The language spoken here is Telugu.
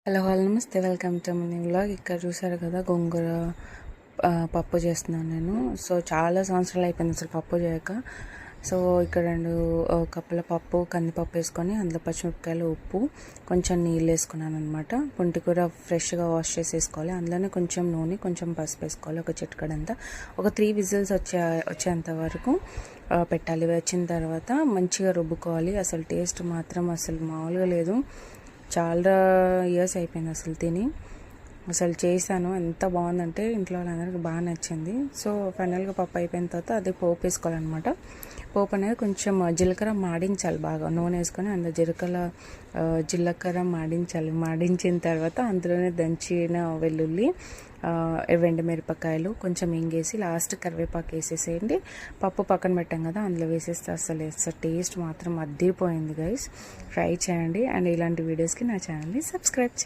హలో నమస్తే, వెల్కమ్ టు మనీ వ్లాగ్. ఇక్కడ చూసారు కదా గోంగూర పప్పు చేస్తున్నాను నేను. సో చాలా సంవత్సరాలు అయిపోయింది అసలు పప్పు చేయక. సో ఇక్కడ 2 కప్పుల పప్పు, కందిపప్పు వేసుకొని అందులో పచ్చిమిరపకాయలు, ఉప్పు, కొంచెం నీళ్ళు వేసుకున్నాను అనమాట. పుంటికూర ఫ్రెష్గా వాష్ చేసి వేసుకోవాలి. అందులోనే కొంచెం నూనె, కొంచెం పసుపు వేసుకోవాలి, ఒక చిటికెడంతా. ఒక 3 విజిల్స్ వచ్చేంత వరకు పెట్టాలి. వచ్చిన తర్వాత మంచిగా రుబ్బుకోవాలి. అసలు టేస్ట్ మాత్రం అసలు మామూలుగా లేదు. చాలా ఇయర్స్ అయిపోయింది అసలు తిని. అసలు చేశాను, ఎంత బాగుందంటే ఇంట్లో వాళ్ళందరికీ బాగా నచ్చింది. సో ఫైనల్గా పప్పు అయిపోయిన తర్వాత అది పోపు వేసుకోవాలన్నమాట. పోపు అనేది కొంచెం జీలకర్ర మాడించాలి, బాగా నూనె వేసుకొని అందులో జీలకర్ర మాడించిన తర్వాత అందులోనే దంచిన వెల్లుల్లి, ఎండుమిరపకాయలు, కొంచెం ఇంగేసి లాస్ట్ కరివేపాకు వేసేసేయండి. పప్పు పక్కన పెట్టాం కదా, అందులో వేసేస్తే అసలు టేస్ట్ మాత్రం అద్దిరిపోయింది గైస్. ట్రై చేయండి అండ్ ఇలాంటి వీడియోస్కి నా ఛానల్ని సబ్స్క్రైబ్ చేయండి.